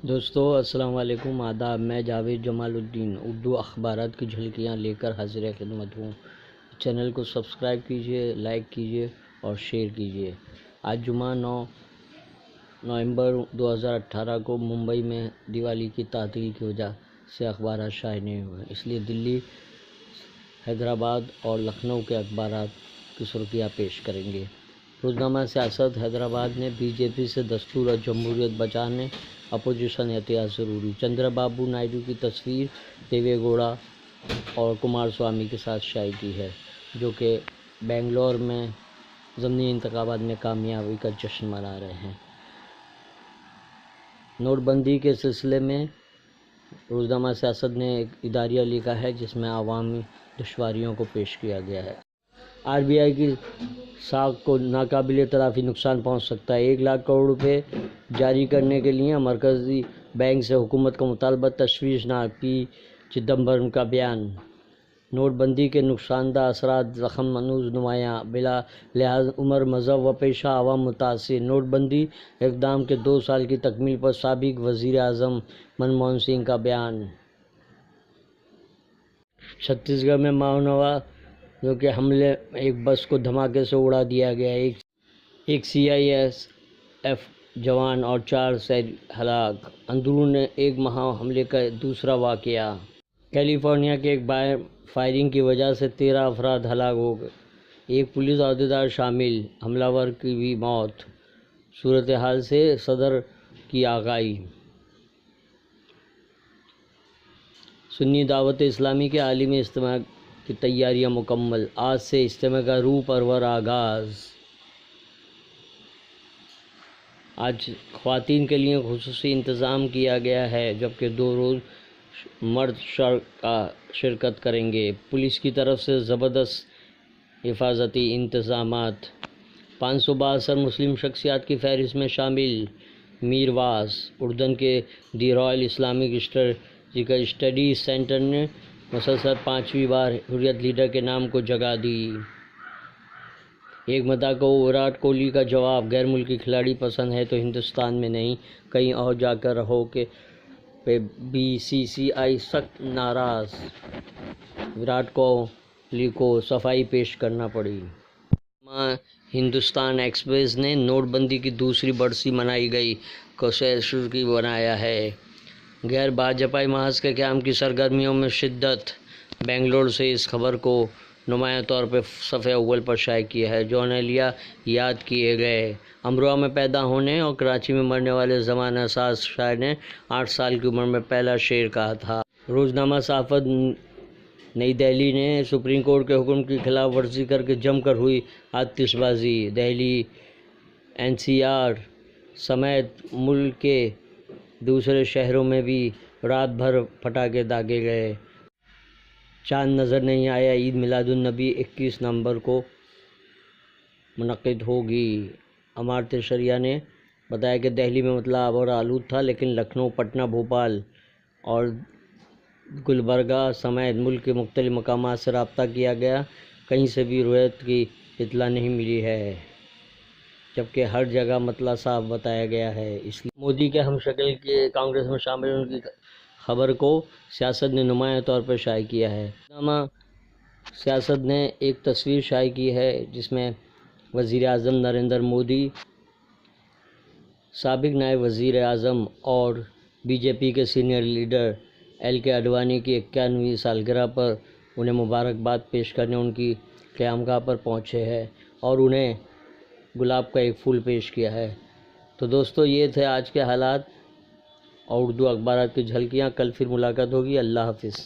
دوستو السلام علیکم، آداب۔ میں جاوید جمال الدین اردو اخبارات کی جھلکیاں لے کر حاضر خدمت ہوں۔ چینل کو سبسکرائب کیجیے، لائک کیجیے اور شیئر کیجیے۔ آج جمعہ 9 نومبر 2018 کو ممبئی میں دیوالی کی تعطیل کی وجہ سے اخبارات شائع نہیں ہوئے، اس لیے دلی، حیدرآباد اور لکھنؤ کے اخبارات کی سرخیاں پیش کریں گے۔ روزنامہ سیاست حیدرآباد نے بی جے پی سے دستور اور جمہوریت بچانے، اپوزیشن احتیاط ضروری۔ چندرا بابو نائیڈو کی تصویر دیوے گوڑا اور کمار سوامی کے ساتھ شائع کی ہے، جو کہ بنگلور میں ضمنی انتخابات میں کامیابی کا جشن منا رہے ہیں۔ نوٹ بندی کے سلسلے میں روزنامہ سیاست نے ایک اداریہ لکھا ہے جس میں عوامی دشواریوں کو پیش کیا گیا ہے۔ آر بی آئی کی ساکھ کو ناقابل تلافی نقصان پہنچ سکتا ہے۔ 1 لاکھ کروڑ روپے جاری کرنے کے لیے مرکزی بینک سے حکومت کا مطالبہ تشویشناک، پی چدمبرم کا بیان۔ نوٹ بندی کے نقصان دہ اثرات زخم ہنوز نمایاں، بلا لحاظ عمر، مذہب و پیشہ عوام متاثر۔ نوٹ بندی اقدام کے 2 سال کی تکمیل پر سابق وزیر اعظم منموہن سنگھ کا بیان۔ چھتیس گڑھ میں ماؤوادیوں کے حملے میں ایک بس کو دھماکے سے اڑا دیا گیا، ایک سی آئی ایس ایف جوان اور 4 شہری ہلاک۔ اندرون ایک ماہ حملے کا دوسرا واقعہ۔ کیلیفورنیا کے ایک بار فائرنگ کی وجہ سے 13 افراد ہلاک ہو گئے، ایک پولیس عہدیدار شامل، حملہ ور کی بھی موت۔ صورتحال سے صدر کی آگاہی۔ سنی دعوت اسلامی کے عالمی اجتماع کی تیاریاں مکمل، آج سے اجتماع کا روح پرور آغاز۔ آج خواتین کے لیے خصوصی انتظام کیا گیا ہے، جبکہ 2 روز مرد شرکت کریں گے۔ پولیس کی طرف سے زبردست حفاظتی انتظامات۔ 562 مسلم شخصیات کی فہرست میں شامل۔ میر واس۔ اردن کے the royal Islamic historical studies centre نے مسلسل 5ویں بار حریت لیڈر کے نام کو جگہ دی۔ ایک مداح کو وراٹ کوہلی کا جواب، غیر ملکی کھلاڑی پسند ہے تو ہندوستان میں نہیں، کہیں اور جا کر رہو کے پہ بی سی سی آئی سخت ناراض، وراٹ کوہلی کو صفائی پیش کرنا پڑی۔ ہندوستان ایکسپریس نے نوٹ بندی کی دوسری برسی منائی گئی کو سرخی بنایا ہے۔ غیر بھاجپائی محاذ کے قیام کی سرگرمیوں میں شدت۔ بنگلور سے اس خبر کو نمایاں طور پر صفحہ اول پر شائع کیا ہے۔ جرنیلیہ یاد کیے گئے۔ امروہہ میں پیدا ہونے اور کراچی میں مرنے والے زمانہ ساز شاعر نے 8 سال کی عمر میں پہلا شعر کہا تھا۔ روزنامہ صحافت نئی دہلی نے سپریم کورٹ کے حکم کی خلاف ورزی کر کے جم کر ہوئی آتش بازی۔ دہلی، این سی آر سمیت ملک کے دوسرے شہروں میں بھی رات بھر پٹاخے داغے گئے۔ چاند نظر نہیں آیا۔ عید میلاد النبی 21 نومبر کو منعقد ہوگی۔ امارت شریعہ نے بتایا کہ دہلی میں مطلع آب و ہوا آلود تھا، لیکن لکھنؤ، پٹنہ، بھوپال اور گلبرگہ سمیت ملک کے مختلف مقامات سے رابطہ کیا گیا، کہیں سے بھی رویت کی اطلاع نہیں ملی ہے، جبکہ ہر جگہ مطلع صاف بتایا گیا ہے۔ اس لیے مودی کے ہم شکل کے کانگریس میں شامل ہونے کی خبر کو سیاست نے نمایاں طور پر شائع کیا ہے۔ روزنامہ سیاست نے ایک تصویر شائع کی ہے جس میں وزیر اعظم نریندر مودی، سابق نائب وزیر اعظم اور بی جے پی کے سینئر لیڈر ایل کے اڈوانی کی 91ویں سالگرہ پر انہیں مبارکباد پیش کرنے ان کی قیامگاہ پر پہنچے ہیں اور انہیں گلاب کا ایک پھول پیش کیا ہے۔ تو دوستو، یہ تھے آج کے حالات اور اردو اخبارات کی جھلکیاں۔ کل پھر ملاقات ہوگی۔ اللہ حافظ۔